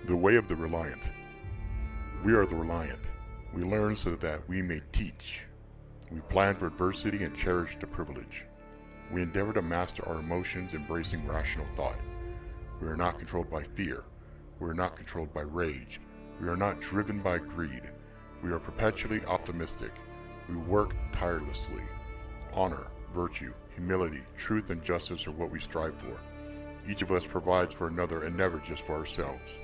The way of the reliant. We are the reliant. We learn so that we may teach. We plan for adversity and cherish the privilege. We endeavor to master our emotions, embracing rational thought. We are not controlled by fear. We are not controlled by rage. We are not driven by greed. We are perpetually optimistic. We work tirelessly. Honor, virtue, humility, truth, and justice are what we strive for. Each of us provides for another and never just for ourselves.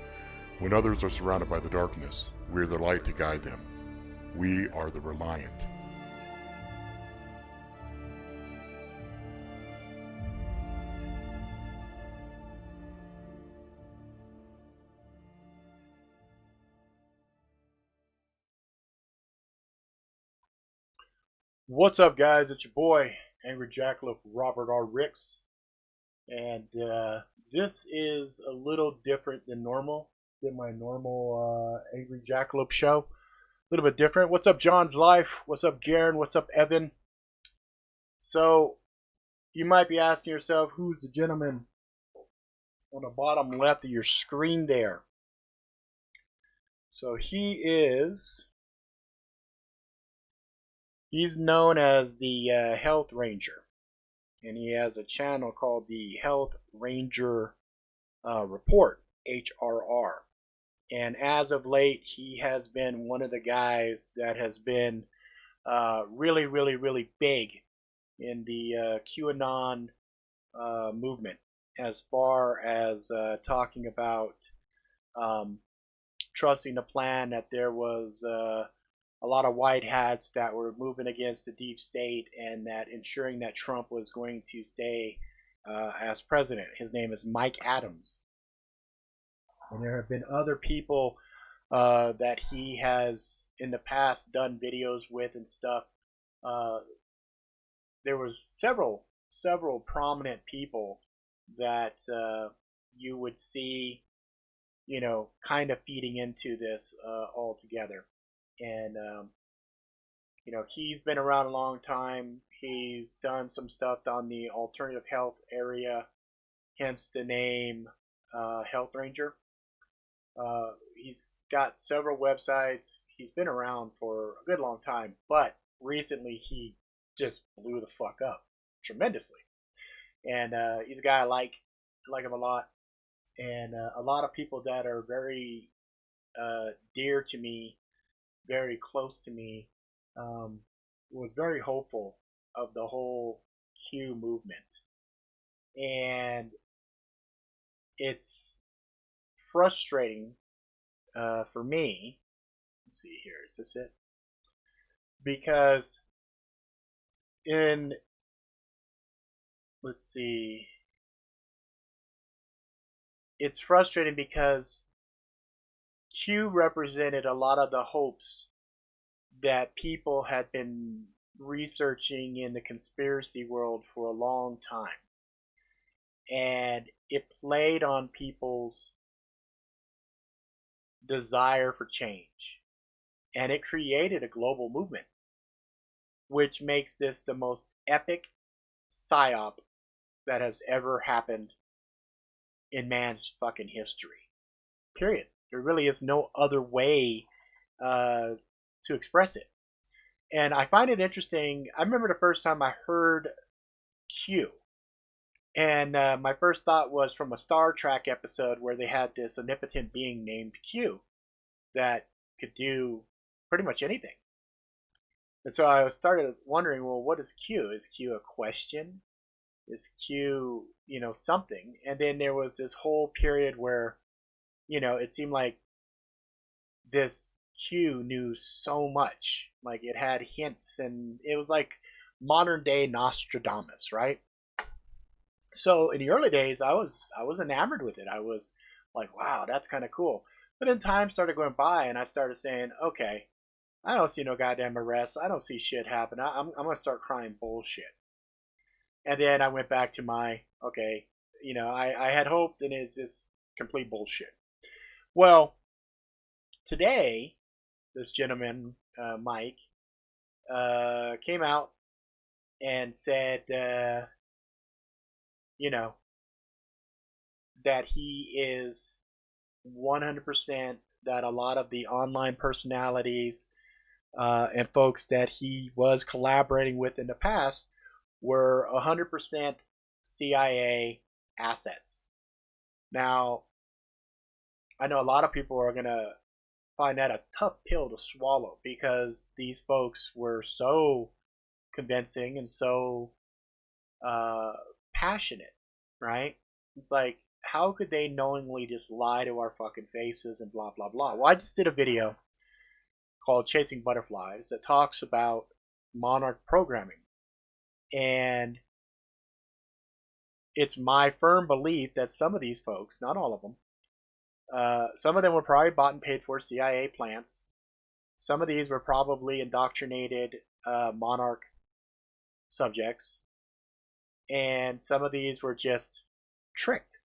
When others are surrounded by the darkness, we are the light to guide them. We are the reliant. What's up, guys? It's your boy, Angry Jackalope Robert R. Ricks, and this is a little different than normal, than my normal Angry Jackalope show. A little bit different. What's up, John's Life? What's up, Garen? What's up, Evan? So, you might be asking yourself, who's the gentleman on the bottom left of your screen there? So, he's known as the Health Ranger, and he has a channel called the Health Ranger Report, HRR. And as of late, he has been one of the guys that has been really, really, really big in the QAnon movement, as far as talking about um, trusting the plan that there was a lot of white hats that were moving against the deep state, and that ensuring that Trump was going to stay as president. His name is Mike Adams. And there have been other people that he has in the past done videos with and stuff. Uh, there was several prominent people that you would see, kind of feeding into this altogether. And he's been around a long time. He's done some stuff on the alternative health area, hence the name Health Ranger. He's got several websites. He's been around for a good long time, but recently he just blew the fuck up tremendously. And he's a guy I like him a lot, and a lot of people that are very dear to me, very close to me, um, was very hopeful of the whole Q movement. And it's frustrating for me. Let's see here. Is this it? Because in, let's see, it's frustrating because Q represented a lot of the hopes that people had been researching in the conspiracy world for a long time. And it played on people's desire for change. And it created a global movement, which makes this the most epic psyop that has ever happened in man's fucking history. Period. There really is no other way to express it. And I find it interesting. I remember the first time I heard Q, and my first thought was from a Star Trek episode where they had this omnipotent being named Q that could do pretty much anything. And so I started wondering, well, what is Q? Is Q a question? Is Q, something? And then there was this whole period where, it seemed like this Q knew so much. Like it had hints, and it was like modern day Nostradamus, right? So in the early days, I was enamored with it. I was like, wow, that's kind of cool. But then time started going by, and I started saying, okay, I don't see no goddamn arrests. I don't see shit happen. I'm gonna start crying bullshit. And then I went back to my okay, I had hoped, and it's just complete bullshit. Well, today, this gentleman, Mike, came out and said, you know, that he is 100% that a lot of the online personalities and folks that he was collaborating with in the past were 100% CIA assets. Now, I know a lot of people are going to find that a tough pill to swallow because these folks were so convincing and so uh, passionate, right? It's like, how could they knowingly just lie to our fucking faces and blah, blah, blah? Well, I just did a video called Chasing Butterflies that talks about monarch programming. And it's my firm belief that some of these folks, not all of them, some of them were probably bought and paid for CIA plants. Some of these were probably indoctrinated monarch subjects. And some of these were just tricked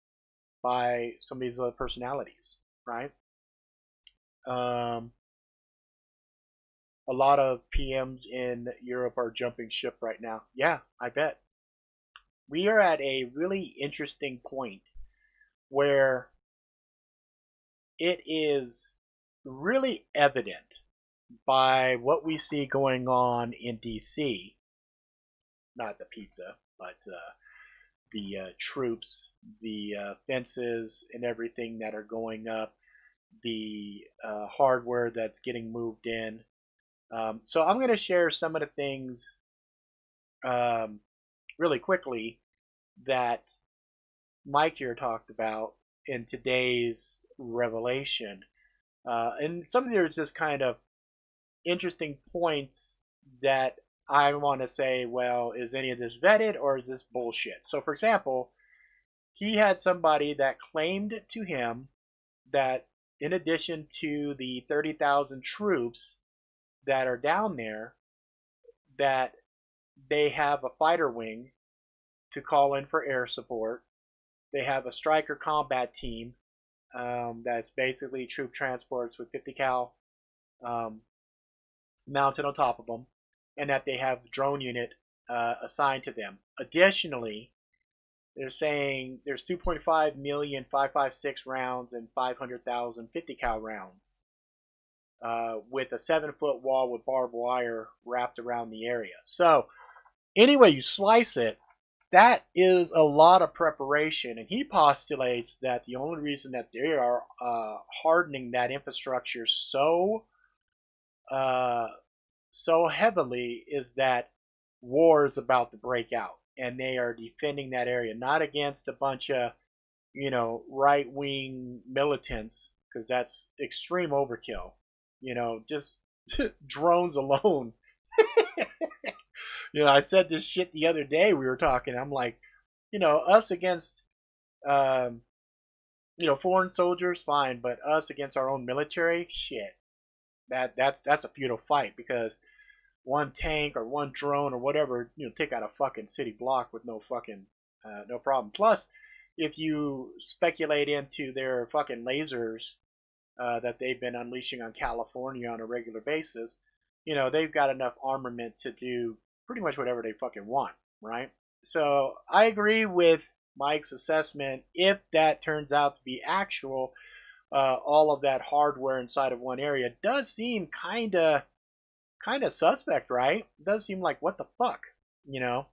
by some of these other personalities, right? A lot of PMs in Europe are jumping ship right now. Yeah, I bet. We are at a really interesting point where it is really evident by what we see going on in DC, not the pizza, but the troops, the fences, and everything that are going up, the hardware that's getting moved in. So I'm going to share some of the things really quickly that Mike here talked about in today's revelation. And some of there's just kind of interesting points that I want to say, well, is any of this vetted or is this bullshit? So, for example, he had somebody that claimed to him that in addition to the 30,000 troops that are down there, that they have a fighter wing to call in for air support. They have a striker combat team that's basically troop transports with 50 cal mounted on top of them, and that they have a drone unit assigned to them. Additionally, they're saying there's 2.5 million 5.56 rounds and 500,000 50 cal rounds with a 7-foot wall with barbed wire wrapped around the area. So, anyway you slice it, that is a lot of preparation, and he postulates that the only reason that they are hardening that infrastructure so heavily is that war is about to break out, and they are defending that area, not against a bunch of, right-wing militants, because that's extreme overkill. Just drones alone. I said this shit the other day. We were talking. I'm like, us against, foreign soldiers, fine, but us against our own military, shit. That's a futile fight, because one tank or one drone or whatever, take out a fucking city block with no fucking no problem. Plus, if you speculate into their fucking lasers that they've been unleashing on California on a regular basis, they've got enough armament to do pretty much whatever they fucking want, right? So I agree with Mike's assessment. If that turns out to be actual, all of that hardware inside of one area does seem kind of suspect, right? It does seem like, what the fuck, And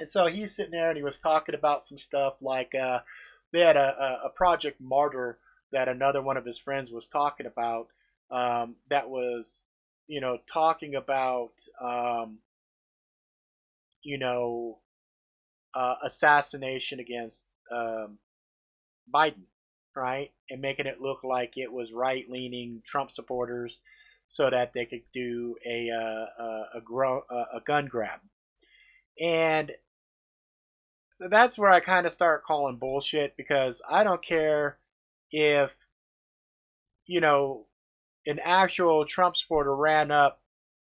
so he's sitting there and he was talking about some stuff like they had a Project Martyr that another one of his friends was talking about, that was, talking about, assassination against Biden, right? And making it look like it was right-leaning Trump supporters so that they could do a gun grab. And that's where I kind of start calling bullshit, because I don't care if, an actual Trump supporter ran up,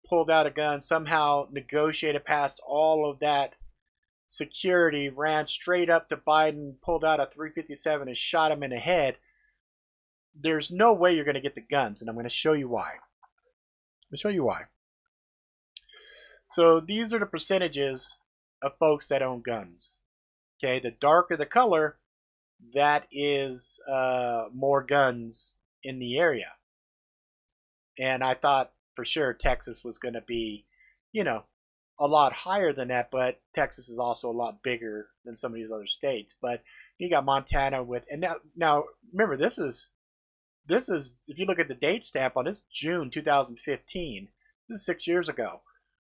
pulled out a gun, somehow negotiated past all of that security, ran straight up to Biden, pulled out a 357 and shot him in the head. There's no way you're going to get the guns, and I'm going to show you why. So these are the percentages of folks that own guns. Okay, the darker the color, that is more guns in the area. And I thought for sure Texas was going to be, you know, a lot higher than that, but Texas is also a lot bigger than some of these other states. But you got Montana with, and now remember, this is if you look at the date stamp on this, June 2015. This is 6 years ago.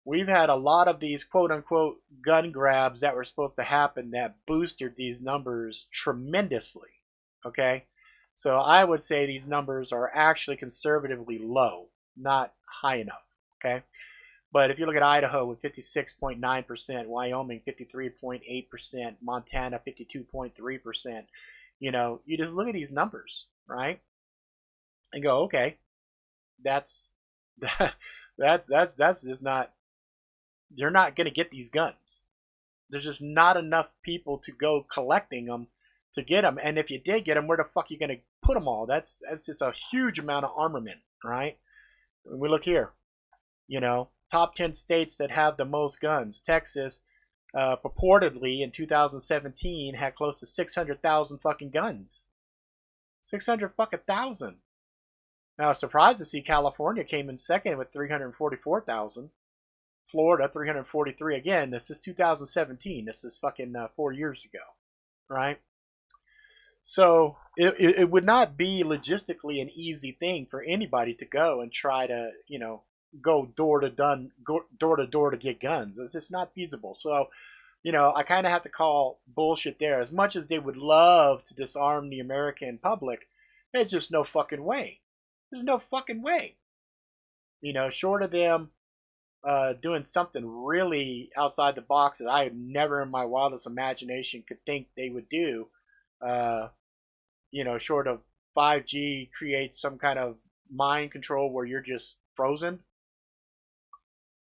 We've had a lot of these quote unquote gun grabs that were supposed to happen that boosted these numbers tremendously. Okay, so I would say these numbers are actually conservatively low, not high enough. Okay, but if you look at Idaho with 56.9%, Wyoming 53.8%, Montana 52.3%, you just look at these numbers, right? And go, okay, that's that's just not. You're not going to get these guns. There's just not enough people to go collecting them to get them. And if you did get them, where the fuck are you going to put them all? That's just a huge amount of armament, right? When we look here, top 10 states that have the most guns. Texas, purportedly in 2017, had close to 600,000 fucking guns. 600 fucking thousand. Now, I was surprised to see California came in second with 344,000. Florida, 343. Again, this is 2017. This is fucking 4 years ago, right? So it would not be logistically an easy thing for anybody to go and try to, go door to door to get guns. It's just not feasible. So, I kind of have to call bullshit there. As much as they would love to disarm the American public, there's just no fucking way. There's no fucking way. Short of them doing something really outside the box that I had never in my wildest imagination could think they would do. Short of 5G creates some kind of mind control where you're just frozen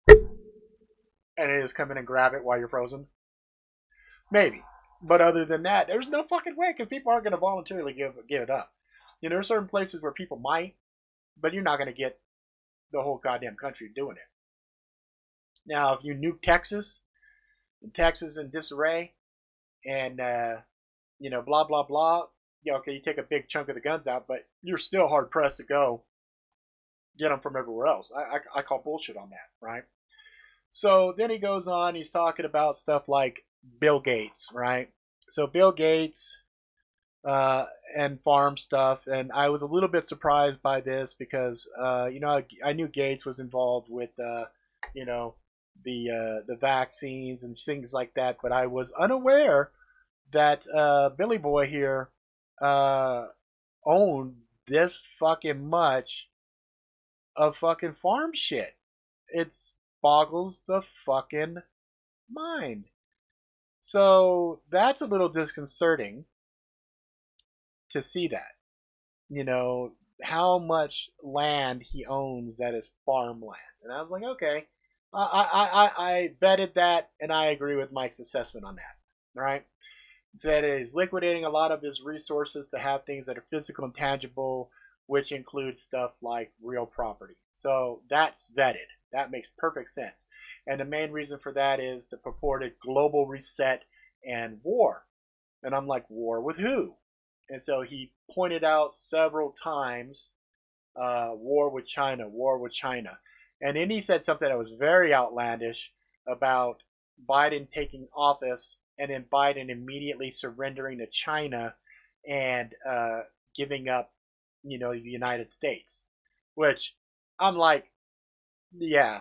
and it is come in and grab it while you're frozen. Maybe. But other than that, there's no fucking way because people aren't going to voluntarily give it up. There are certain places where people might, but you're not going to get the whole goddamn country doing it. Now, if you nuke Texas in disarray, and blah blah blah, okay, you take a big chunk of the guns out, but you're still hard pressed to go get them from everywhere else. I call bullshit on that, right? So then he goes on. He's talking about stuff like Bill Gates, right? So Bill Gates and farm stuff, and I was a little bit surprised by this because I knew Gates was involved with the vaccines and things like that, but I was unaware that Billy Boy here owned this fucking much of fucking farm shit. It boggles the fucking mind. So that's a little disconcerting to see that. How much land he owns that is farmland. And I was like, okay. I vetted that, and I agree with Mike's assessment on that. Right? That is liquidating a lot of his resources to have things that are physical and tangible, which includes stuff like real property. So that's vetted. That makes perfect sense. And the main reason for that is the purported global reset and war. And I'm like, war with who? And so he pointed out several times, war with China, war with China. And then he said something that was very outlandish about Biden taking office and then Biden immediately surrendering to China and giving up, the United States. Which I'm like, yeah,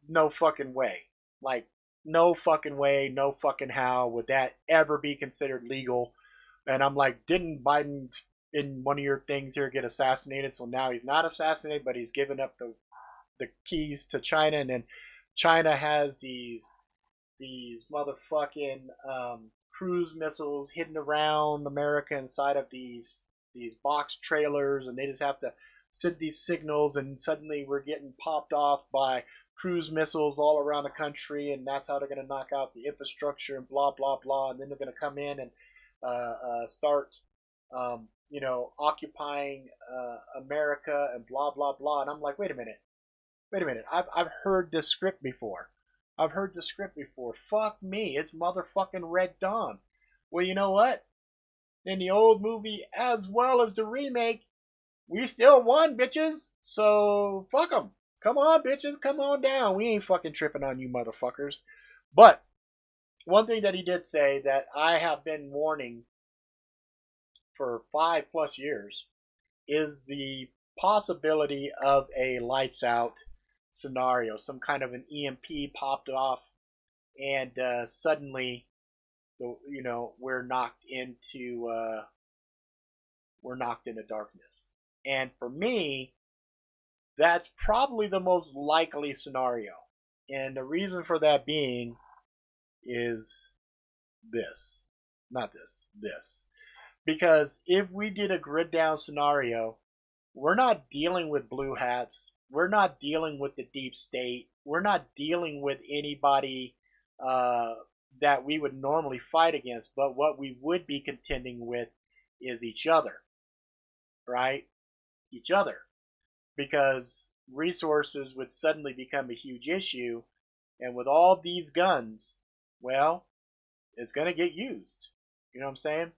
no fucking way. Like, no fucking way, no fucking how would that ever be considered legal. And I'm like, didn't Biden in one of your things here get assassinated? So now he's not assassinated, but he's given up the keys to China, and then China has these motherfucking cruise missiles hidden around America inside of these box trailers, and they just have to send these signals, and suddenly we're getting popped off by cruise missiles all around the country, and that's how they're going to knock out the infrastructure and blah blah blah, and then they're going to come in and start occupying America and blah blah blah. And I'm like, wait a minute. I've heard this script before. Fuck me. It's motherfucking Red Dawn. Well, you know what? in the old movie as well as the remake, we still won, bitches. So fuck them. Come on, bitches. Come on down. We ain't fucking tripping on you, motherfuckers. But one thing that he did say that I have been warning for 5+ years is the possibility of a lights out scenario. Some kind of an EMP popped off, and suddenly, we're knocked into darkness. And for me, that's probably the most likely scenario. And the reason for that being is this. Not this, this. Because if we did a grid down scenario, we're not dealing with blue hats. We're not dealing with the deep state. We're not dealing with anybody that we would normally fight against. But what we would be contending with is each other, right? Each other. Because resources would suddenly become a huge issue. And with all these guns, well, it's going to get used. You know what I'm saying?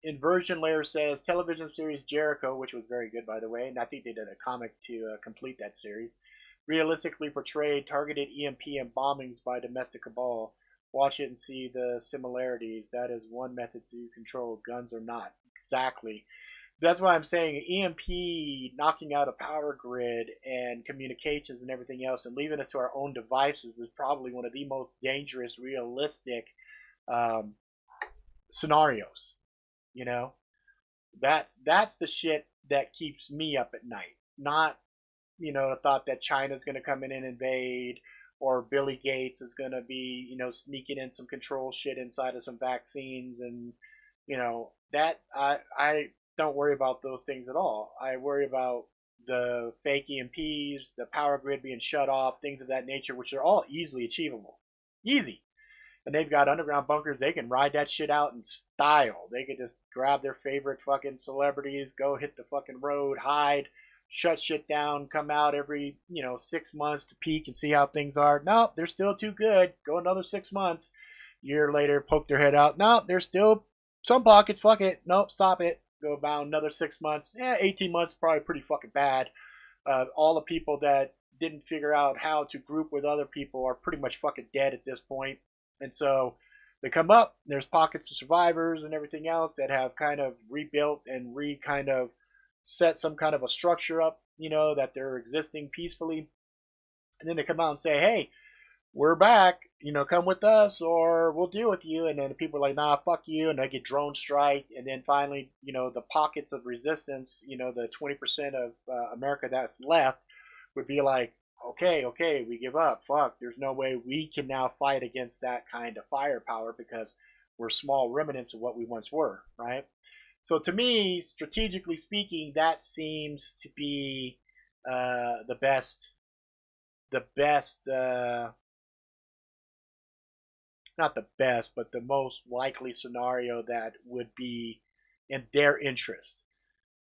Inversion Layer says television series Jericho, which was very good, by the way, and I think they did a comic to complete that series, realistically portrayed targeted EMP and bombings by domestic cabal. Watch it and see the similarities. That is one method to control guns or not. Exactly. That's why I'm saying EMP knocking out a power grid and communications and everything else and leaving us to our own devices is probably one of the most dangerous, realistic scenarios. You know, that's the shit that keeps me up at night. Not, the thought that China's going to come in and invade, or Billy Gates is going to be, sneaking in some control shit inside of some vaccines, and that I don't worry about those things at all. I worry about the fake EMPs, the power grid being shut off, things of that nature, which are all easily achievable. Easy. And they've got underground bunkers. They can ride that shit out in style. They could just grab their favorite fucking celebrities, go hit the fucking road, hide, shut shit down, come out every, 6 months to peek and see how things are. Nope, they're still too good. Go another 6 months. Year later, poke their head out. Nope, there's still some pockets. Fuck it. Nope, stop it. Go about another 6 months. 18 months probably pretty fucking bad. All the people that didn't figure out how to group with other people are pretty much fucking dead at this point. And so they come up, there's pockets of survivors and everything else that have kind of rebuilt and kind of set some kind of a structure up, that they're existing peacefully. And then they come out and say, hey, we're back, come with us or we'll deal with you. And then people are like, nah, fuck you. And they get drone strike. And then finally, the pockets of resistance, the 20% of America that's left would be like, okay, we give up. Fuck, there's no way we can now fight against that kind of firepower because we're small remnants of what we once were, right? So to me, strategically speaking, that seems to be the best, not the best, but the most likely scenario that would be in their interest.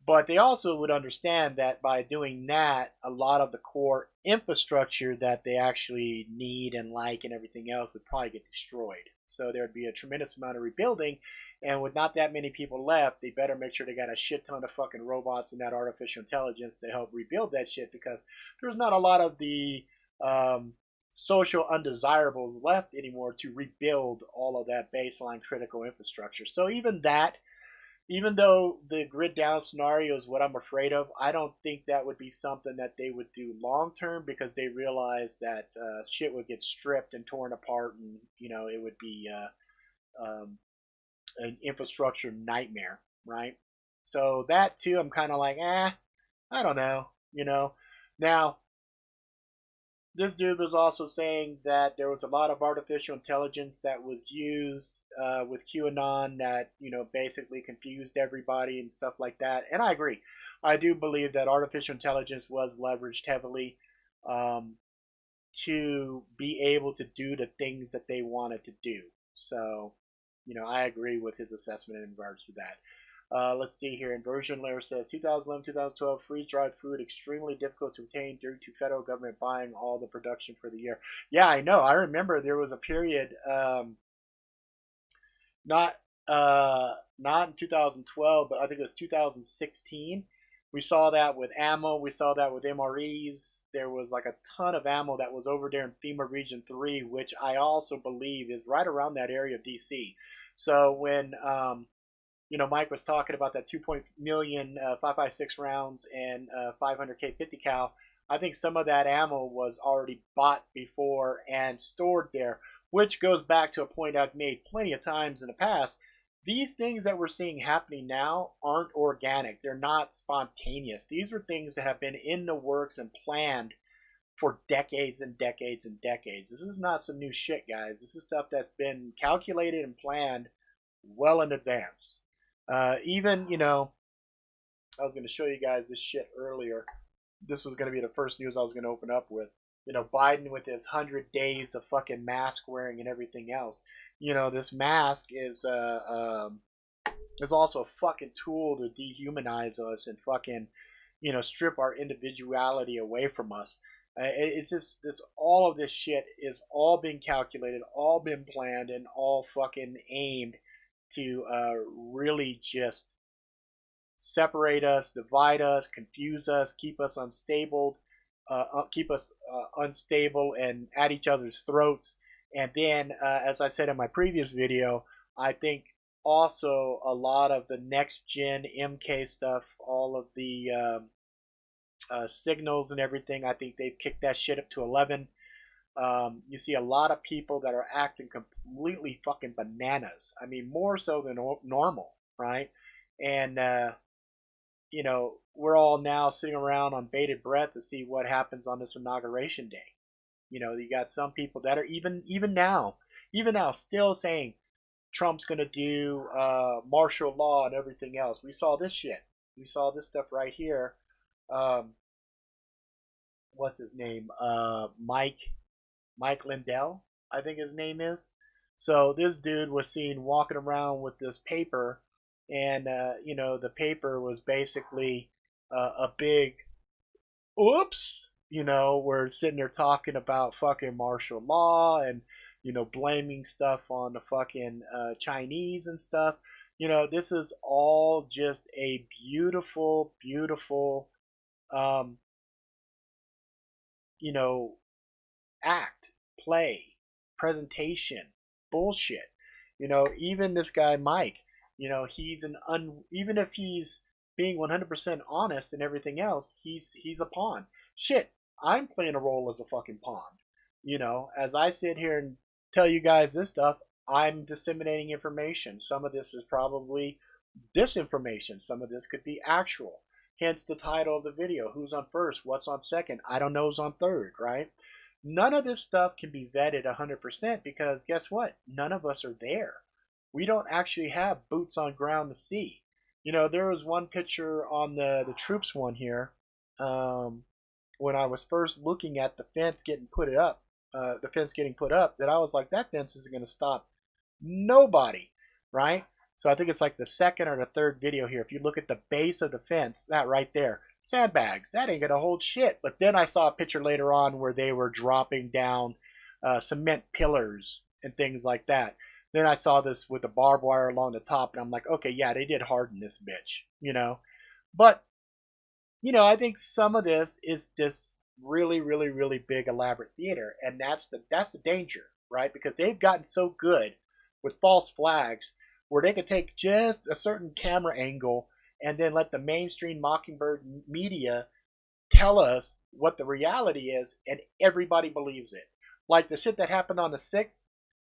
But they also would understand that by doing that, a lot of the core infrastructure that they actually need and like and everything else would probably get destroyed. So there would be a tremendous amount of rebuilding. And with not that many people left, they better make sure they got a shit ton of fucking robots and that artificial intelligence to help rebuild that shit, because there's not a lot of the social undesirables left anymore to rebuild all of that baseline critical infrastructure. So even though the grid down scenario is what I'm afraid of, I don't think that would be something that they would do long term, because they realize that shit would get stripped and torn apart, and it would be an infrastructure nightmare, right? So that too, I'm kind of like, I don't know, Now, this dude was also saying that there was a lot of artificial intelligence that was used with QAnon that, basically confused everybody and stuff like that. And I agree. I do believe that artificial intelligence was leveraged heavily to be able to do the things that they wanted to do. So, I agree with his assessment in regards to that. Let's see here. Inversion Layer says 2011, 2012 freeze-dried food extremely difficult to obtain due to federal government buying all the production for the year. Yeah, I know. I remember there was a period not not in 2012, but I think it was 2016. We saw that with ammo. We saw that with MREs. There was like a ton of ammo that was over there in FEMA Region 3, which I also believe is right around that area of DC. So when Mike was talking about that 2.0 million 5.56 rounds and 500K 50 cal. I think some of that ammo was already bought before and stored there, which goes back to a point I've made plenty of times in the past. These things that we're seeing happening now aren't organic. They're not spontaneous. These are things that have been in the works and planned for decades and decades and decades. This is not some new shit, guys. This is stuff that's been calculated and planned well in advance. Even, I was going to show you guys this shit earlier. This was going to be the first news I was going to open up with. Biden with his 100 days of fucking mask wearing and everything else. This mask is also a fucking tool to dehumanize us and fucking, strip our individuality away from us. It's just all of this shit is all been calculated, all been planned, and all fucking aimed to really just separate us, divide us, confuse us, keep us unstable, unstable and at each other's throats. And then, as I said in my previous video, I think also a lot of the next gen MK stuff, all of the signals and everything, I think they've kicked that shit up to 11. You see a lot of people that are acting completely fucking bananas. I mean, more so than normal, right? And, we're all now sitting around on bated breath to see what happens on this inauguration day. You got some people that are even now still saying Trump's going to do martial law and everything else. We saw this shit. We saw this stuff right here. What's his name? Mike Lindell, I think his name is. So this dude was seen walking around with this paper, and the paper was basically a big oops. We're sitting there talking about fucking martial law and blaming stuff on the fucking Chinese and stuff. This is all just a beautiful, beautiful act, play, presentation, bullshit. Even this guy Mike, he's even if he's being 100% honest and everything else, he's a pawn. Shit, I'm playing a role as a fucking pawn. As I sit here and tell you guys this stuff, I'm disseminating information. Some of this is probably disinformation. Some of this could be actual. Hence the title of the video. Who's on first? What's on second? I don't know who's on third, right? None of this stuff can be vetted 100% because guess what? None of us are there. We don't actually have boots on ground to see. There was one picture on the troops one here when I was first looking at the fence getting put up, that I was like, that fence isn't going to stop nobody, right? So I think it's like the second or the third video here. If you look at the base of the fence, that right there, sandbags, that ain't gonna hold shit. But then I saw a picture later on where they were dropping down cement pillars and things like that. Then I saw this with the barbed wire along the top, and I'm like, okay, yeah, they did harden this bitch, But, I think some of this is this really, really, really big elaborate theater, and that's the danger, right? Because they've gotten so good with false flags where they could take just a certain camera angle and then let the mainstream Mockingbird media tell us what the reality is, and everybody believes it. Like the shit that happened on the 6th,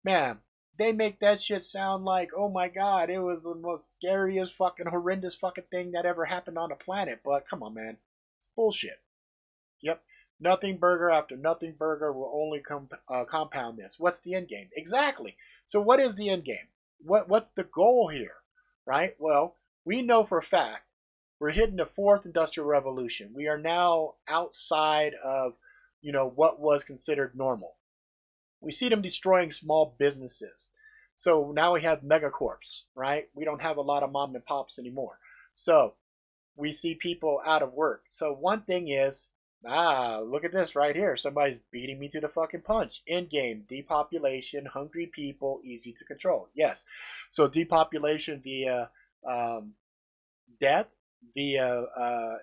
man, they make that shit sound like, oh my god, it was the most scariest fucking horrendous fucking thing that ever happened on the planet. But come on, man, it's bullshit. Yep, nothing burger after nothing burger will only compound this. What's the end game? Exactly. So what is the end game? What's the goal here, right? Well, we know for a fact we're hitting the 4th industrial revolution. We are now outside of, what was considered normal. We see them destroying small businesses. So now we have megacorps, right? We don't have a lot of mom and pops anymore. So we see people out of work. So one thing is Look at this right here. Somebody's beating me to the fucking punch. Endgame, depopulation, hungry people, easy to control. Yes. So depopulation via death, via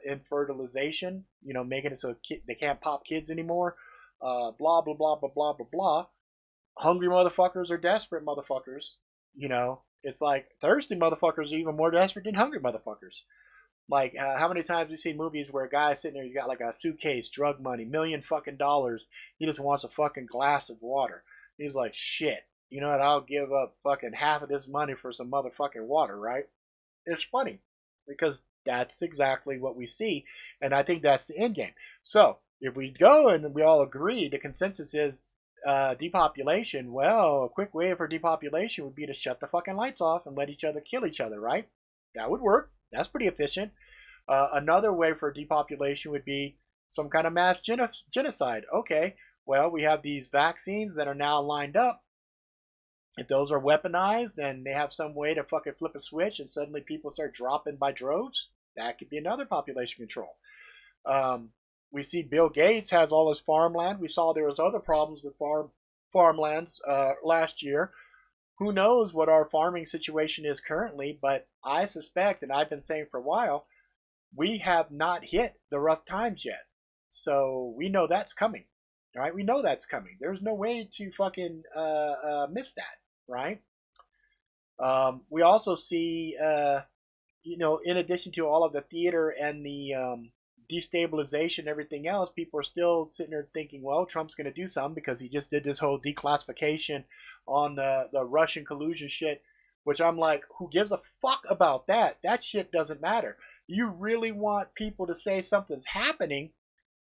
infertilization, making it so they can't pop kids anymore. Blah, blah, blah, blah, blah, blah, blah. Hungry motherfuckers are desperate motherfuckers. It's like thirsty motherfuckers are even more desperate than hungry motherfuckers. Like, how many times we see movies where a guy's sitting there, he's got like a suitcase, drug money, million fucking dollars. He just wants a fucking glass of water. He's like, shit, you know what? I'll give up fucking half of this money for some motherfucking water, right? It's funny because that's exactly what we see. And I think that's the end game. So if we go and we all agree, the consensus is depopulation. Well, a quick way for depopulation would be to shut the fucking lights off and let each other kill each other, right? That would work. That's pretty efficient. Another way for depopulation would be some kind of mass genocide. Okay, well, we have these vaccines that are now lined up. If those are weaponized and they have some way to fucking flip a switch and suddenly people start dropping by droves, that could be another population control. We see Bill Gates has all his farmland. We saw there was other problems with farmlands last year. Who knows what our farming situation is currently, but I suspect, and I've been saying for a while, we have not hit the rough times yet. So we know that's coming, right? We know that's coming. There's no way to fucking miss that, right? We also see, in addition to all of the theater and the destabilization and everything else, people are still sitting there thinking, well, Trump's going to do something because he just did this whole declassification on the Russian collusion shit, which I'm like, who gives a fuck about that? That shit doesn't matter. You really want people to say something's happening.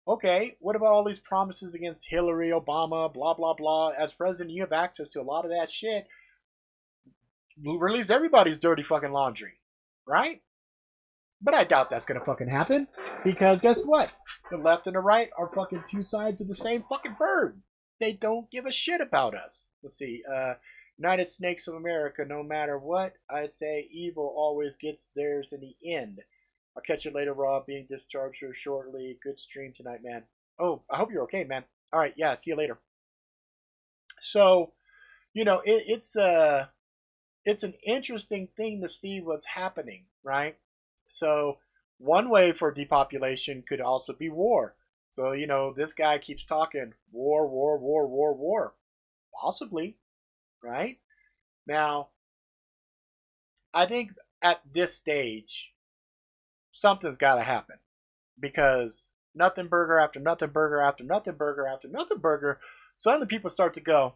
Okay, what about all these promises against Hillary, Obama, blah, blah, blah? As president, you have access to a lot of that shit. Release everybody's dirty fucking laundry, right? But I doubt that's gonna fucking happen because guess what? The left and the right are fucking two sides of the same fucking bird. They don't give a shit about us. Let's see. United Snakes of America, no matter what, I'd say evil always gets theirs in the end. I'll catch you later, Rob. Being discharged here shortly. Good stream tonight, man. Oh, I hope you're okay, man. All right, yeah, see you later. So, it's an interesting thing to see what's happening, right? So one way for depopulation could also be war. So, this guy keeps talking war, war, war, war, war. Possibly, right? Now, I think at this stage, something's got to happen because nothing burger after nothing burger after nothing burger after nothing burger, suddenly people start to go,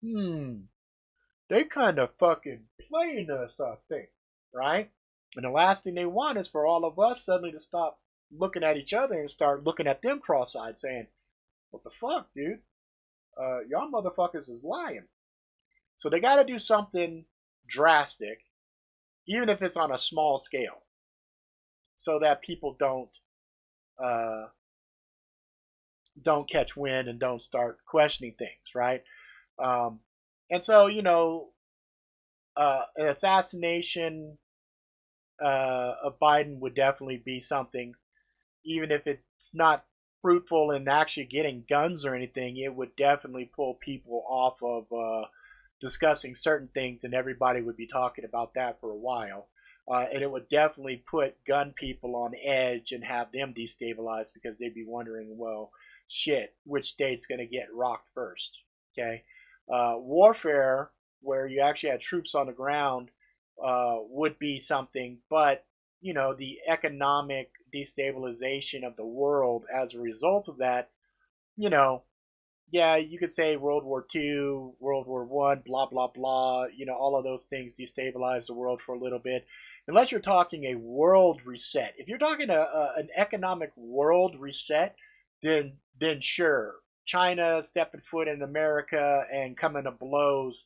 they kind of fucking playing us, I think, right? And the last thing they want is for all of us suddenly to stop looking at each other and start looking at them cross-eyed saying, what the fuck, dude? Y'all motherfuckers is lying. So they got to do something drastic, even if it's on a small scale, so that people don't catch wind and don't start questioning things, right? And so, an assassination of Biden would definitely be something, even if it's not fruitful in actually getting guns or anything, it would definitely pull people off of discussing certain things, and everybody would be talking about that for a while. And it would definitely put gun people on edge and have them destabilized because they'd be wondering, well, shit, which state's going to get rocked first? Okay. Warfare, where you actually had troops on the ground, would be something, but the economic destabilization of the world as a result of that, yeah, you could say World War II, World War One, blah blah blah. All of those things destabilize the world for a little bit. Unless you're talking a world reset. If you're talking an economic world reset, then sure, China stepping foot in America and coming to blows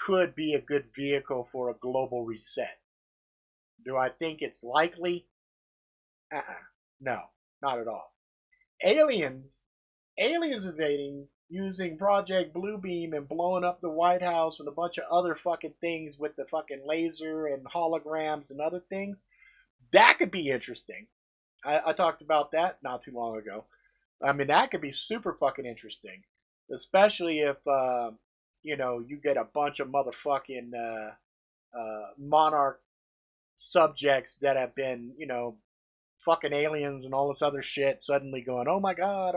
could be a good vehicle for a global reset. Do I think it's likely? No, not at all. Aliens invading using Project Bluebeam and blowing up the White House and a bunch of other fucking things with the fucking laser and holograms and other things. That could be interesting. I talked about that not too long ago. I mean, that could be super fucking interesting, especially if you get a bunch of motherfucking monarch subjects that have been fucking aliens and all this other shit suddenly going, oh my god,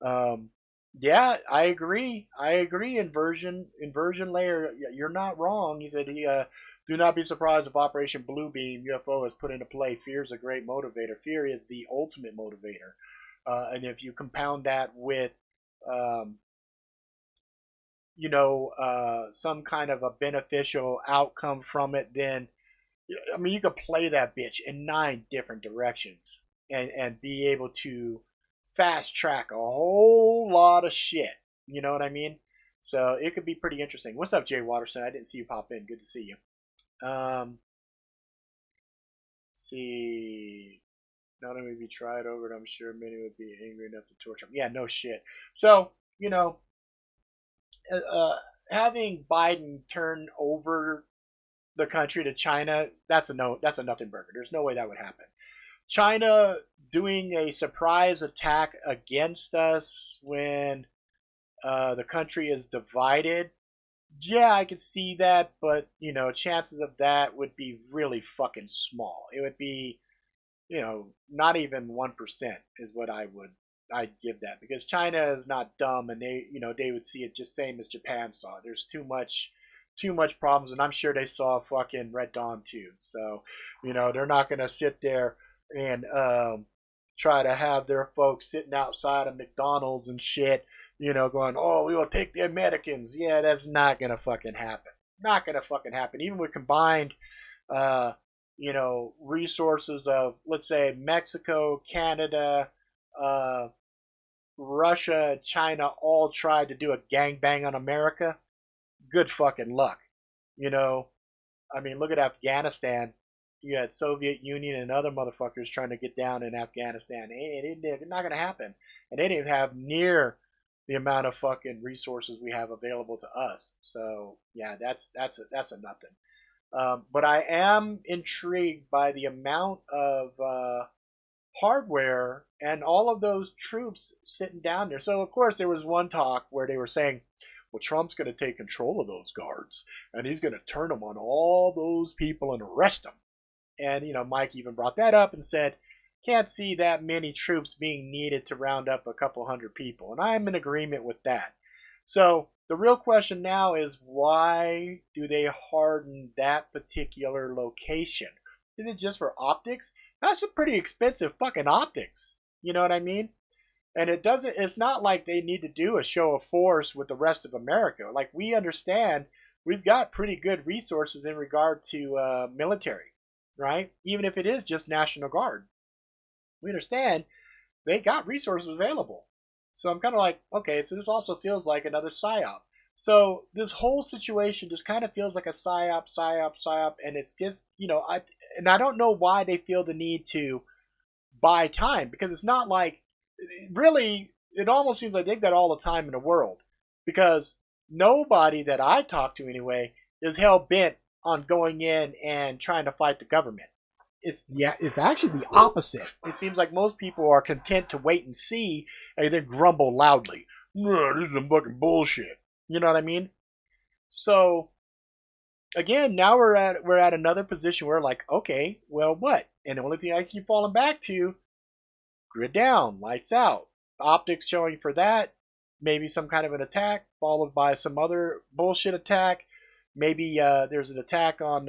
Um, yeah, I agree. I agree. Inversion layer. You're not wrong. He said do not be surprised if Operation Bluebeam UFO is put into play. Fear is a great motivator. Fear is the ultimate motivator. And if you compound that with, um, some kind of a beneficial outcome from it, then I mean, you could play that bitch in 9 different directions and be able to fast track a whole lot of shit. You know what I mean? So it could be pretty interesting. What's up, Jay Watterson? I didn't see you pop in. Good to see you. See, not only if you try it over, I'm sure many would be angry enough to torture him. Yeah, no shit. So having Biden turn over the country to China, that's a no. That's a nothing burger. There's no way that would happen. China doing a surprise attack against us when the country is divided. Yeah, I could see that, but chances of that would be really fucking small. It would be, not even 1% is what I'd give that, because China is not dumb, and they would see it just same as Japan saw. There's too much problems, and I'm sure they saw fucking Red Dawn too. So, they're not gonna sit there and try to have their folks sitting outside of McDonald's and shit, going, oh, we will take the Americans. Yeah, that's not gonna fucking happen. Not gonna fucking happen. Even with combined, resources of, let's say, Mexico, Canada, Russia, China, all tried to do a gangbang on America. Good fucking luck. I mean, look at Afghanistan. You had Soviet Union and other motherfuckers trying to get down in Afghanistan. It's not going to happen. And they didn't have near the amount of fucking resources we have available to us. So yeah, that's a nothing. But I am intrigued by the amount of hardware and all of those troops sitting down there. So of course there was one talk where they were saying, well, Trump's going to take control of those guards and he's going to turn them on all those people and arrest them. And, Mike even brought that up and said, can't see that many troops being needed to round up a couple hundred people. And I'm in agreement with that. So the real question now is, why do they harden that particular location? Is it just for optics? That's a pretty expensive fucking optics. You know what I mean? And it's not like they need to do a show of force with the rest of America. Like, we understand we've got pretty good resources in regard to military, right? Even if it is just National Guard. We understand they got resources available. So I'm kind of like, okay, so this also feels like another PSYOP. So this whole situation just kind of feels like a PSYOP, and it's just, I don't know why they feel the need to buy time, because it's not like, really, it almost seems like they've got all the time in the world, because nobody that I talk to anyway is hell bent on going in and trying to fight the government. It's actually the opposite. It seems like most people are content to wait and see and then grumble loudly. This is some fucking bullshit. You know what I mean? So again, now we're at another position where, like, okay, well, what? And the only thing I keep falling back to, grid down, lights out, optics showing for that, maybe some kind of an attack followed by some other bullshit attack. Maybe there's an attack on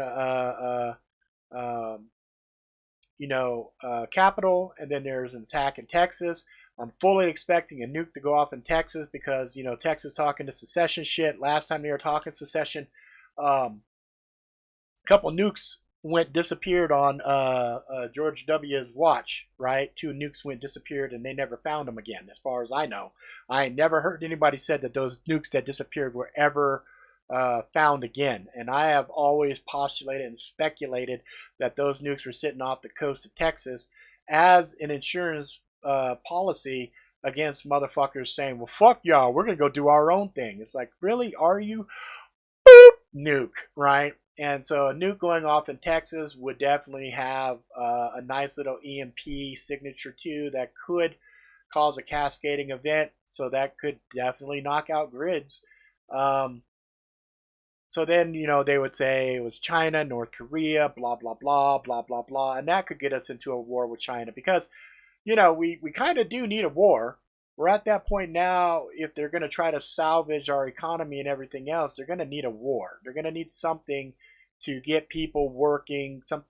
Capitol, and then there's an attack in Texas. I'm fully expecting a nuke to go off in Texas because, Texas talking to secession shit. Last time they were talking secession, a couple nukes disappeared on George W.'s watch, right? 2 nukes disappeared, and they never found them again, as far as I know. I ain't never heard anybody said that those nukes that disappeared were ever found again. And I have always postulated and speculated that those nukes were sitting off the coast of Texas as an insurance policy against motherfuckers saying, well, fuck y'all, we're going to go do our own thing. It's like, really? Are you? Boop! Nuke, right? And so a nuke going off in Texas would definitely have a nice little EMP signature too that could cause a cascading event. So that could definitely knock out grids. Um, so then, they would say it was China, North Korea, blah, blah, blah, blah, blah, blah. And that could get us into a war with China because, we kind of do need a war. We're at that point now, if they're going to try to salvage our economy and everything else, they're going to need a war. They're going to need something to get people working, some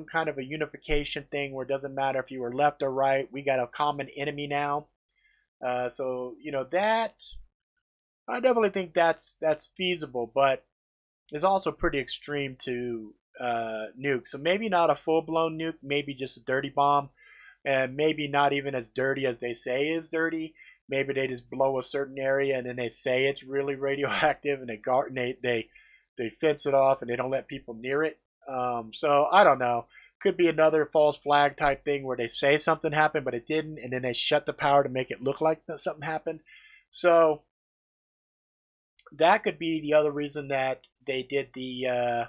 kind of a unification thing where it doesn't matter if you were left or right. We got a common enemy now. So, that I definitely think that's feasible, but it's also pretty extreme to nuke. So maybe not a full blown nuke, maybe just a dirty bomb, and maybe not even as dirty as they say is dirty. Maybe they just blow a certain area and then they say it's really radioactive and they fence it off and they don't let people near it. So I don't know. Could be another false flag type thing where they say something happened but it didn't, and then they shut the power to make it look like something happened. So that could be the other reason that they did the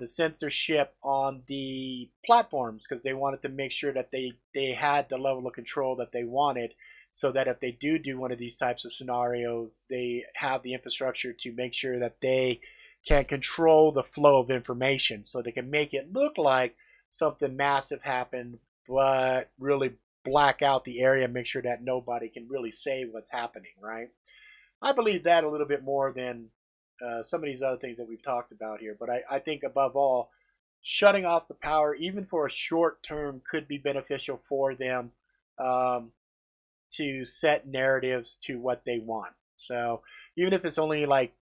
censorship on the platforms, because they wanted to make sure that they had the level of control that they wanted, so that if they do one of these types of scenarios, they have the infrastructure to make sure that they can control the flow of information, so they can make it look like something massive happened, but really black out the area, make sure that nobody can really say what's happening, right? I believe that a little bit more than some of these other things that we've talked about here. But I think above all, shutting off the power, even for a short term, could be beneficial for them to set narratives to what they want. So even if it's only like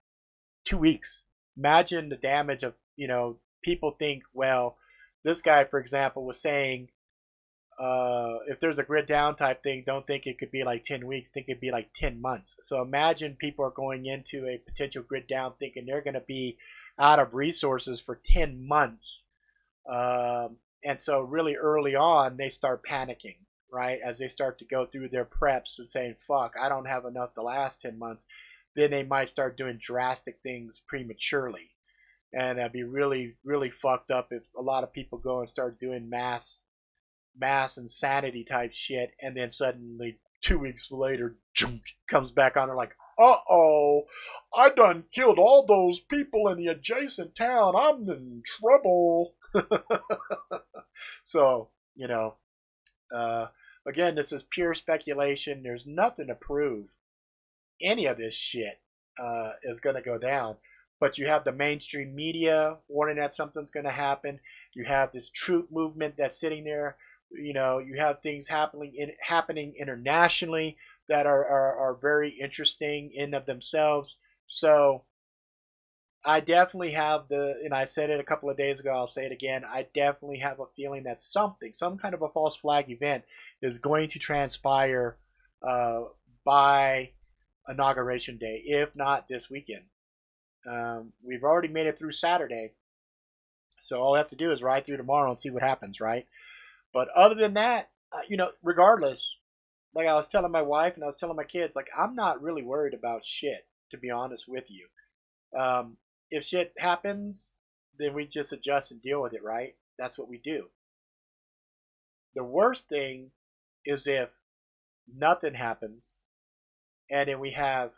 2 weeks, imagine the damage of, people think, well, this guy, for example, was saying, if there's a grid down type thing, don't think it could be like 10 weeks, think it'd be like 10 months. So imagine people are going into a potential grid down thinking they're going to be out of resources for 10 months. And so really early on, they start panicking, right? As they start to go through their preps and saying, fuck, I don't have enough to last 10 months. Then they might start doing drastic things prematurely. And that'd be really, really fucked up if a lot of people go and start doing mass insanity type shit, and then suddenly 2 weeks later comes back on. They're like, uh-oh, I done killed all those people in the adjacent town, I'm in trouble. So again, this is pure speculation. There's nothing to prove any of this shit is going to go down. But you have the mainstream media warning that something's going to happen. You have this troop movement that's sitting there. You have things happening internationally that are very interesting in of themselves. So I definitely have and I said it a couple of days ago, I'll say it again, I definitely have a feeling that some kind of a false flag event is going to transpire by Inauguration Day, if not this weekend. We've already made it through Saturday, so all I have to do is ride through tomorrow and see what happens, right? But other than that, regardless, like I was telling my wife and I was telling my kids, like, I'm not really worried about shit, to be honest with you. If shit happens, then we just adjust and deal with it, right? That's what we do. The worst thing is if nothing happens and then we have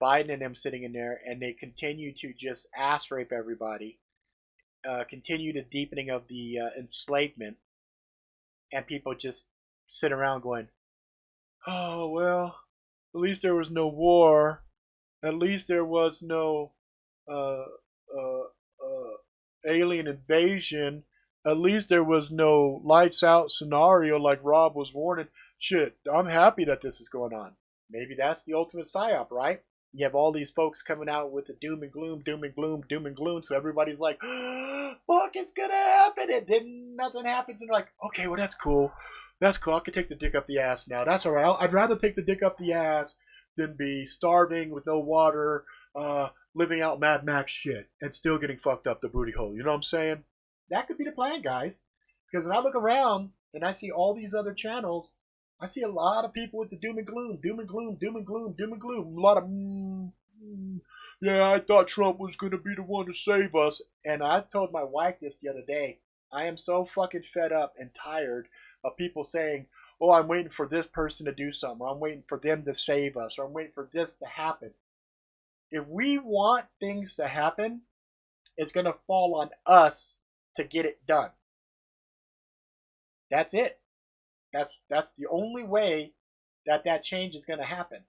Biden and them sitting in there and they continue to just ass rape everybody, continue the deepening of the enslavement, and people just sit around going, oh, well, at least there was no war. At least there was no alien invasion. At least there was no lights out scenario like Rob was warning. Shit, I'm happy that this is going on. Maybe that's the ultimate psyop, right? You have all these folks coming out with the doom and gloom, doom and gloom, doom and gloom. So everybody's like, fuck, it's going to happen. And then nothing happens. And they're like, okay, well, that's cool. That's cool. I can take the dick up the ass now. That's all right. I'd rather take the dick up the ass than be starving with no water, living out Mad Max shit, and still getting fucked up the booty hole. You know what I'm saying? That could be the plan, guys. Because when I look around and I see all these other channels, I see a lot of people with the doom and gloom, doom and gloom, doom and gloom, doom and gloom. A lot of yeah, I thought Trump was going to be the one to save us. And I told my wife this the other day. I am so fucking fed up and tired of people saying, oh, I'm waiting for this person to do something, or I'm waiting for them to save us, or I'm waiting for this to happen. If we want things to happen, it's going to fall on us to get it done. That's it. That's the only way that change is going to happen.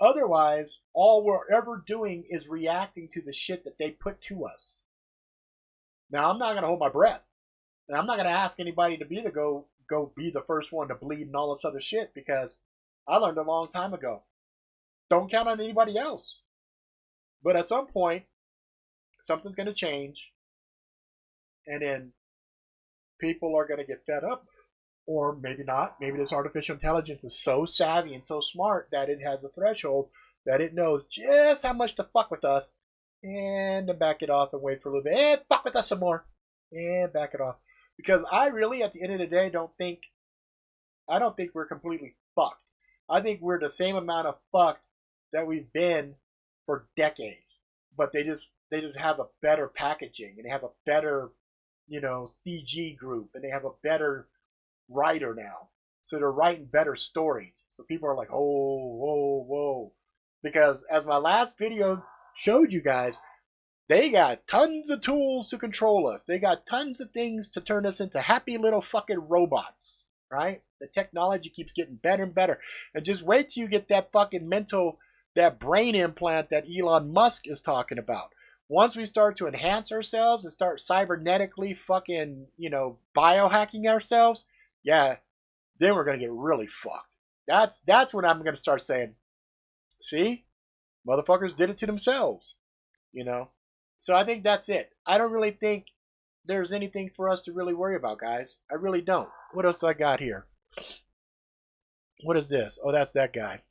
Otherwise, all we're ever doing is reacting to the shit that they put to us. Now, I'm not going to hold my breath. And I'm not going to ask anybody to be the go be the first one to bleed and all this other shit, because I learned a long time ago. Don't count on anybody else. But at some point, something's going to change. And then people are going to get fed up. Or maybe not. Maybe this artificial intelligence is so savvy and so smart that it has a threshold that it knows just how much to fuck with us, and to back it off and wait for a little bit, and fuck with us some more, and back it off. Because I really, at the end of the day, don't think we're completely fucked. I think we're the same amount of fucked that we've been for decades. But they just have a better packaging, and they have a better, CG group, and they have a better writer now. So they're writing better stories. So people are like, oh, whoa, whoa. Because as my last video showed you guys, they got tons of tools to control us. They got tons of things to turn us into happy little fucking robots, right? The technology keeps getting better and better. And just wait till you get that fucking that brain implant that Elon Musk is talking about. Once we start to enhance ourselves and start cybernetically fucking, biohacking ourselves, yeah, then we're going to get really fucked. That's when I'm going to start saying, see, motherfuckers did it to themselves, So I think that's it. I don't really think there's anything for us to really worry about, guys. I really don't. What else do I got here? What is this? Oh, that's that guy.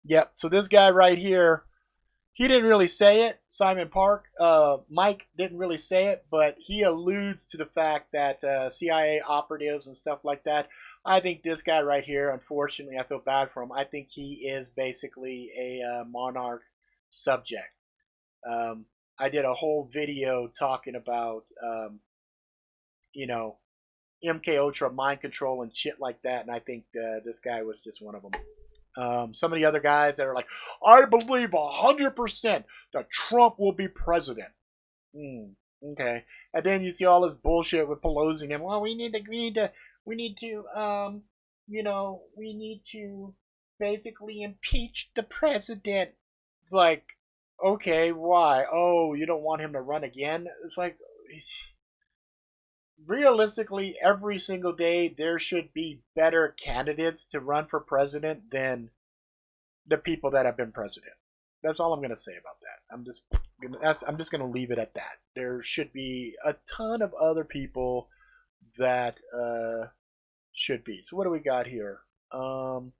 Yep, so this guy right here, he didn't really say it, Simon Park. Mike didn't really say it, but he alludes to the fact that CIA operatives and stuff like that. I think this guy right here, unfortunately, I feel bad for him. I think he is basically a monarch subject. I did a whole video talking about, MK Ultra mind control and shit like that, and I think this guy was just one of them. Some of the other guys that are like, I believe 100% that Trump will be president. Okay. And then you see all this bullshit with Pelosi and him. Well, we need to basically impeach the president. It's like, okay, why? Oh, you don't want him to run again? It's like, realistically, every single day there should be better candidates to run for president than the people that have been president. That's all I'm going to say about that. I'm just going to leave it at that. There should be a ton of other people that should be. So what do we got here? All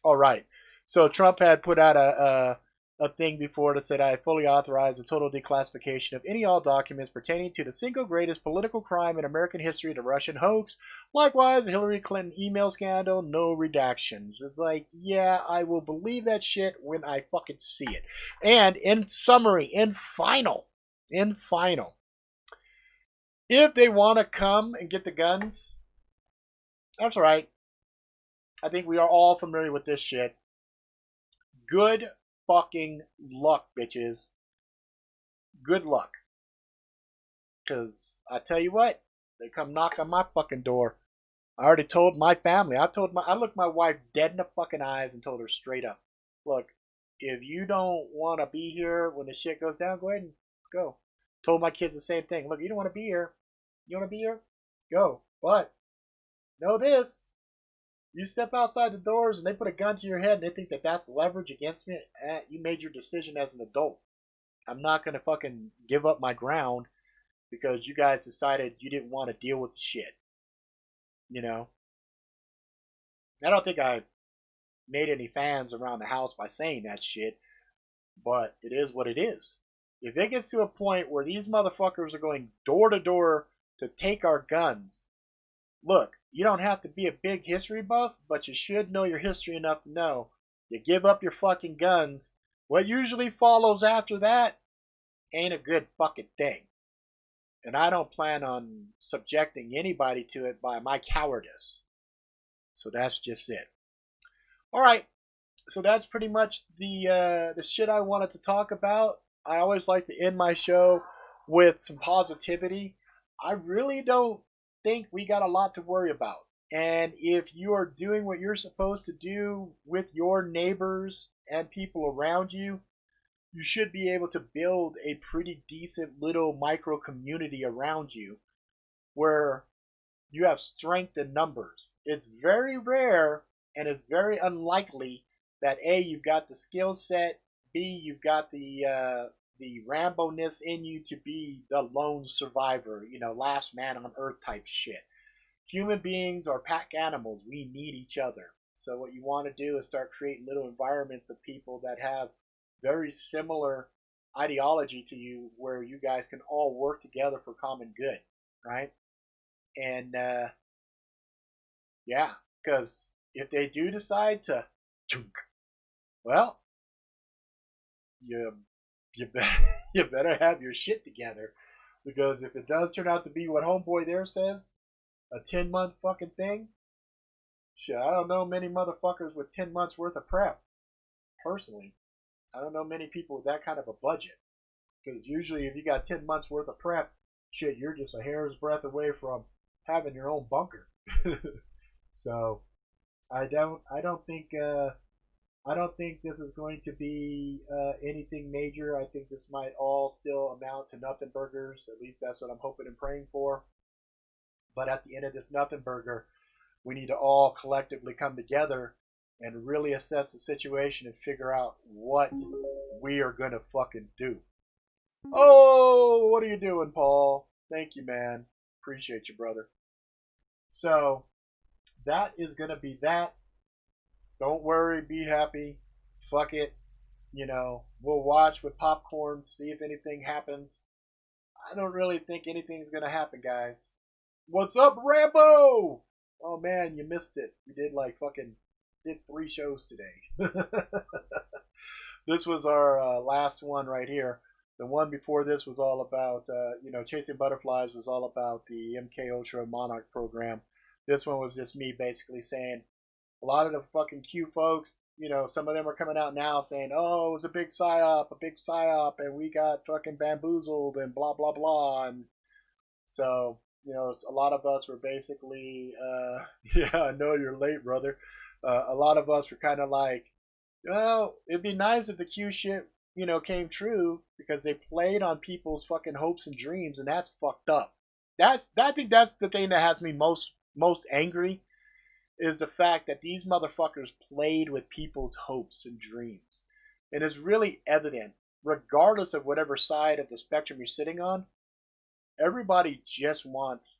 right. So Trump had put out a thing before that said, I fully authorize the total declassification of any all documents pertaining to the single greatest political crime in American history, the Russian hoax. Likewise, the Hillary Clinton email scandal, no redactions. It's like, yeah, I will believe that shit when I fucking see it. And in summary, in final, if they want to come and get the guns, that's all right. I think we are all familiar with this shit. Good fucking luck, bitches. Good luck. Because I tell you what, they come knock on my fucking door. I already told my family. I looked my wife dead in the fucking eyes and told her straight up, look, if you don't want to be here when the shit goes down, go ahead and go. Told my kids the same thing. Look, you don't want to be here. You want to be here? Go. But know this. You step outside the doors and they put a gun to your head and they think that that's leverage against me. You made your decision as an adult. I'm not going to fucking give up my ground because you guys decided you didn't want to deal with the shit. I don't think I made any fans around the house by saying that shit, but it is what it is. If it gets to a point where these motherfuckers are going door to door to take our guns, look, you don't have to be a big history buff, but you should know your history enough to know you give up your fucking guns what usually follows after that ain't a good fucking thing. And I don't plan on subjecting anybody to it by my cowardice. So that's just it. All right. So that's pretty much the shit I wanted to talk about. I always like to end my show with some positivity. I really don't think we got a lot to worry about. And if you are doing what you're supposed to do with your neighbors and people around you, you should be able to build a pretty decent little micro community around you where you have strength in numbers. It's very rare and it's very unlikely that A, you've got the skill set, B, you've got the Rambo-ness in you to be the lone survivor, last man on earth type shit. Human beings are pack animals. We need each other. So what you want to do is start creating little environments of people that have very similar ideology to you where you guys can all work together for common good, right? And yeah, because if they do decide to, well, you you better have your shit together, because if it does turn out to be what homeboy there says, a 10-month fucking thing, shit, I don't know many motherfuckers with 10 months worth of prep. Personally, I don't know many people with that kind of a budget, because usually if you got 10 months worth of prep, shit, you're just a hair's breadth away from having your own bunker. So I don't think this is going to be anything major. I think this might all still amount to nothing burgers. At least that's what I'm hoping and praying for. But at the end of this nothing burger, we need to all collectively come together and really assess the situation and figure out what we are going to fucking do. Oh, what are you doing, Paul? Thank you, man. Appreciate you, brother. So that is going to be that. Don't worry, be happy. Fuck it. We'll watch with popcorn, see if anything happens. I don't really think anything's going to happen, guys. What's up, Rambo? Oh, man, you missed it. We did 3 shows today. This was our last one right here. The one before this was all about, Chasing Butterflies was all about the MK Ultra Monarch program. This one was just me basically saying, a lot of the fucking Q folks, some of them are coming out now saying, oh, it was a big psyop, and we got fucking bamboozled and blah, blah, blah. And so, a lot of us were basically, yeah, I know you're late, brother. A lot of us were kind of like, well, it'd be nice if the Q shit, came true, because they played on people's fucking hopes and dreams, and that's fucked up. I think that's the thing that has me most angry, is the fact that these motherfuckers played with people's hopes and dreams. And it's really evident, regardless of whatever side of the spectrum you're sitting on, everybody just wants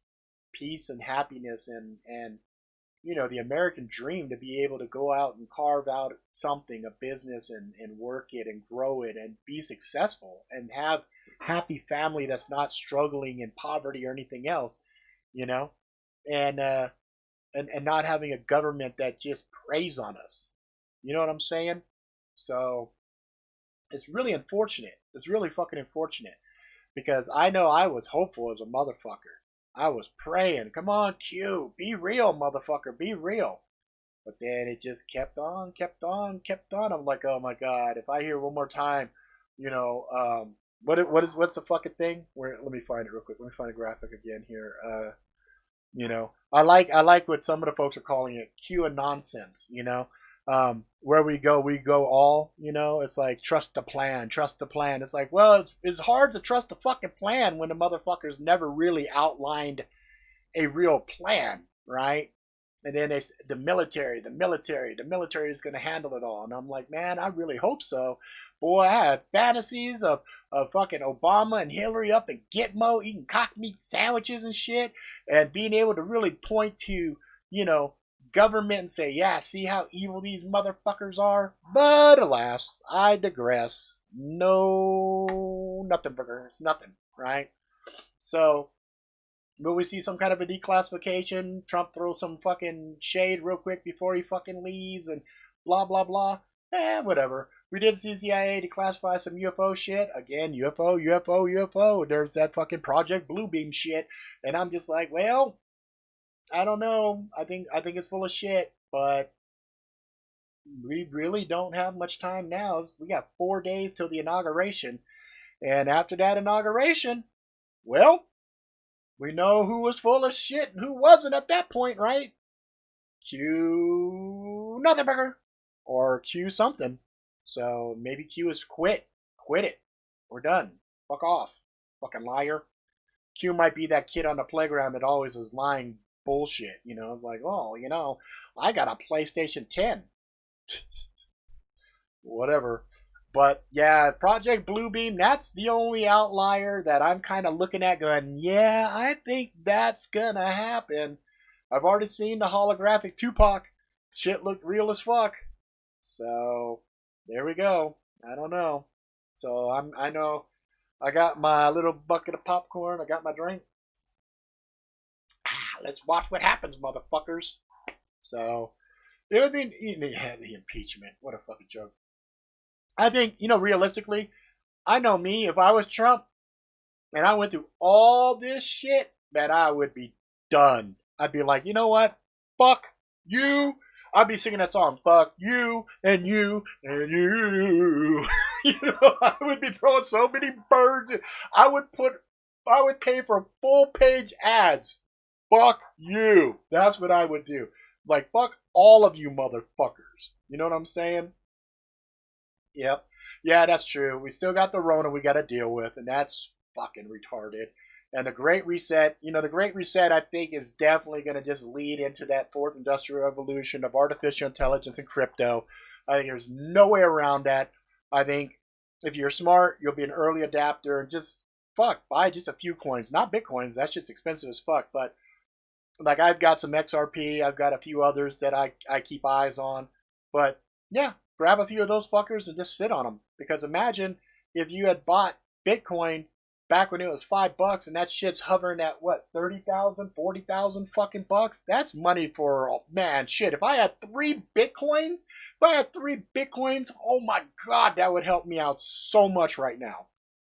peace and happiness and the American dream to be able to go out and carve out something, a business, and work it and grow it and be successful and have happy family that's not struggling in poverty or anything else, and not having a government that just preys on us. You know what I'm saying? So it's really unfortunate. It's really fucking unfortunate, because I know I was hopeful as a motherfucker. I was praying, come on, Q, be real, motherfucker, be real. But then it just kept on. I'm like, oh my god, if I hear one more time, what's the fucking thing? Let me find it real quick. Let me find a graphic again here. I like what some of the folks are calling it, Q and nonsense. Where we go all. It's like trust the plan. It's like, well, it's hard to trust the fucking plan when the motherfuckers never really outlined a real plan, right? And then the military is going to handle it all. And I'm like, man, I really hope so. Boy, I had fantasies of fucking Obama and Hillary up in Gitmo eating cock meat sandwiches and shit, and being able to really point to, government and say, yeah, see how evil these motherfuckers are? But alas, I digress. No, nothing burger. It's nothing, right? So, will we see some kind of a declassification? Trump throws some fucking shade real quick before he fucking leaves and blah, blah, blah. Whatever. We did see CIA declassify some UFO shit. Again, UFO. There's that fucking Project Bluebeam shit. And I'm just like, well, I don't know. I think it's full of shit, but we really don't have much time now. We got 4 days till the inauguration. And after that inauguration, well, we know who was full of shit and who wasn't at that point, right? Q nothing burger. Or Q something. So maybe Q is quit. Quit it. We're done. Fuck off. Fucking liar. Q might be that kid on the playground that always was lying bullshit. You know, it's like, oh, you know, I got a PlayStation 10. Whatever. But yeah, Project Bluebeam, that's the only outlier that I'm kind of looking at going, yeah, I think that's gonna happen. I've already seen the holographic Tupac. Shit looked real as fuck. So there we go. I don't know. So I know I got my little bucket of popcorn. I got my drink. Let's watch what happens, motherfuckers. So it would be the impeachment. What a fucking joke. I think, you know, realistically, I know me, if I was Trump and I went through all this shit, man, I would be done. I'd be like, you know what? Fuck you. I'd be singing that song, fuck you and you and you. You know, I would be throwing so many birds. I would pay for full page ads. Fuck you. That's what I would do. Like, fuck all of you motherfuckers. You know what I'm saying? Yep. Yeah, that's true. We still got the Rona we got to deal with, and that's fucking retarded. And the Great Reset, you know, the Great Reset, I think, is definitely going to just lead into that fourth industrial revolution of artificial intelligence and crypto. I think there's no way around that. I think if you're smart, you'll be an early adapter and just, buy just a few coins. Not Bitcoins. That's just expensive as fuck. But, like, I've got some XRP. I've got a few others that I keep eyes on. But, yeah, grab a few of those fuckers and just sit on them. Because imagine if you had bought Bitcoin back when it was $5 and that shit's hovering at what, 30,000, 40,000 fucking bucks? That's money for, oh, man, shit. If I had 3 Bitcoins, oh my God, that would help me out so much right now.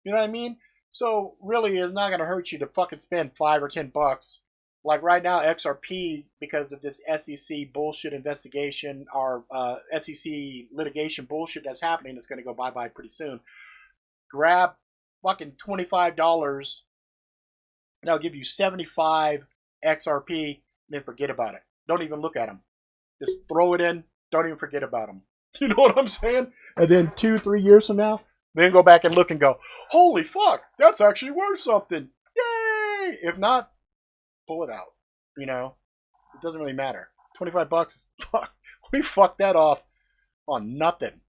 You know what I mean? So really, it's not going to hurt you to fucking spend $5 or $10. Like right now, XRP, because of this SEC bullshit investigation, or SEC litigation bullshit that's happening, it's going to go bye-bye pretty soon. Grab fucking $25. That'll give you 75 XRP, and then forget about it. Don't even look at them. Just throw it in. Don't even forget about them. You know what I'm saying? And then 2-3 years from now, then go back and look and go, holy fuck, that's actually worth something. Yay! If not, pull it out. You know, it doesn't really matter. $25 is fuck. We fucked that off on nothing.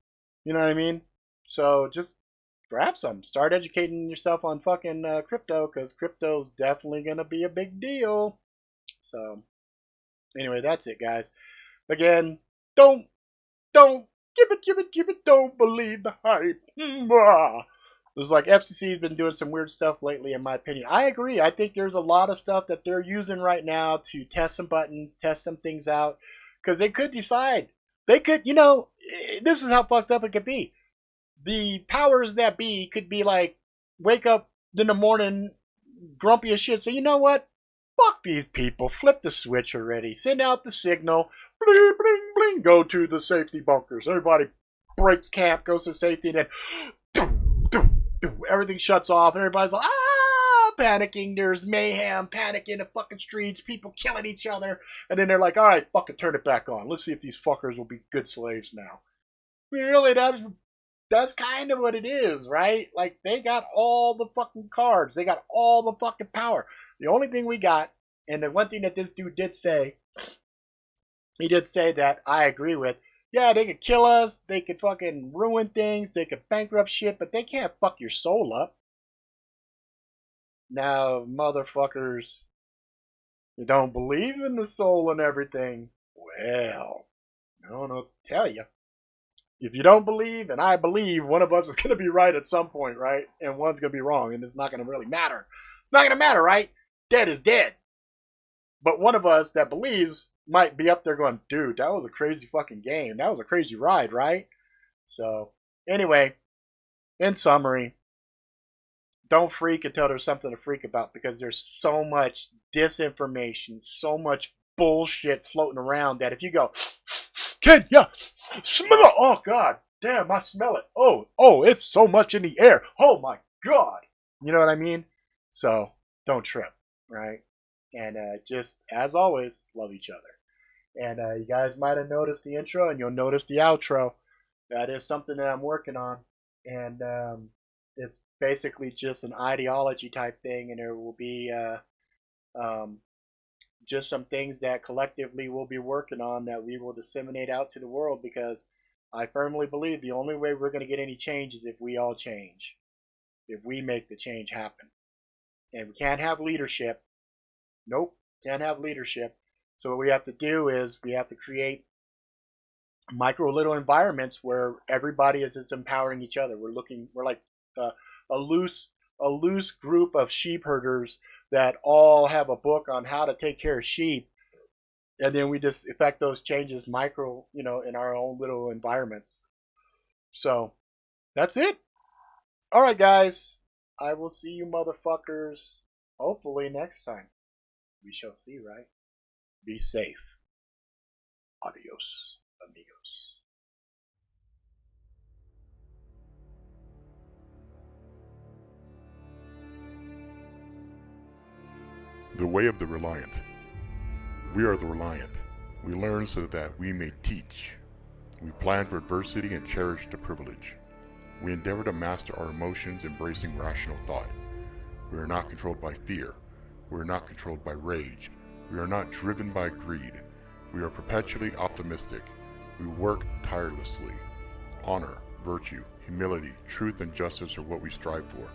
You know what I mean? So just grab some. Start educating yourself on fucking crypto, because crypto's definitely gonna be a big deal. So anyway, that's it, guys. Again, don't don't believe the hype. It's like FCC's been doing some weird stuff lately, in my opinion. I agree. I think there's a lot of stuff that they're using right now to test some buttons, test some things out, because they could decide. They could, you know, this is how fucked up it could be. The powers that be could be like, wake up in the morning, grumpy as shit, say, you know what? Fuck these people. Flip the switch already. Send out the signal. Bling, bling, bling. Go to the safety bunkers. Everybody breaks camp, goes to safety, and then everything shuts off, and everybody's like, panicking. There's mayhem, panic in the fucking streets, people killing each other, and then they're like, all right, fucking turn it back on. Let's see if these fuckers will be good slaves now. Really, that's kind of what it is, right? Like, they got all the fucking cards. They got all the fucking power. The only thing we got, and the one thing that this dude did say, he did say that I agree with, yeah, they could kill us, they could fucking ruin things, they could bankrupt shit, but they can't fuck your soul up. Now, motherfuckers, you don't believe in the soul and everything. Well, I don't know what to tell you. If you don't believe, and I believe, one of us is going to be right at some point, right? And one's going to be wrong, and it's not going to really matter. It's not going to matter, right? Dead is dead. But one of us that believes might be up there going, dude, that was a crazy fucking game. That was a crazy ride, right? So, Anyway, in summary, don't freak until there's something to freak about, because there's so much disinformation, so much bullshit floating around that if you go, kid, yeah, smell it. Oh God, damn, I smell it. Oh, it's so much in the air. Oh my God, you know what I mean? So don't trip, right? And just as always, love each other. And you guys might have noticed the intro, and you'll notice the outro. That is something that I'm working on, and it's basically just an ideology type thing, and there will be just some things that collectively we'll be working on that we will disseminate out to the world, because I firmly believe the only way we're going to get any change is if we all change, if we make the change happen. And we can't have leadership. Nope, can't have leadership. So what we have to do is we have to create micro little environments where everybody is empowering each other. We're like a loose group of sheep herders that all have a book on how to take care of sheep, and then we just effect those changes micro, in our own little environments. So that's it. All right, guys, I will see you motherfuckers hopefully next time. We shall see, right? Be safe. Adios, amigos. The way of the Reliant. We are the Reliant. We learn so that we may teach. We plan for adversity and cherish the privilege. We endeavor to master our emotions, embracing rational thought. We are not controlled by fear. We are not controlled by rage. We are not driven by greed. We are perpetually optimistic. We work tirelessly. Honor, virtue, humility, truth, and justice are what we strive for.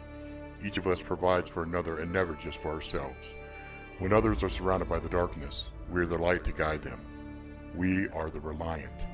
Each of us provides for another and never just for ourselves. When others are surrounded by the darkness, we are the light to guide them. We are the Reliant.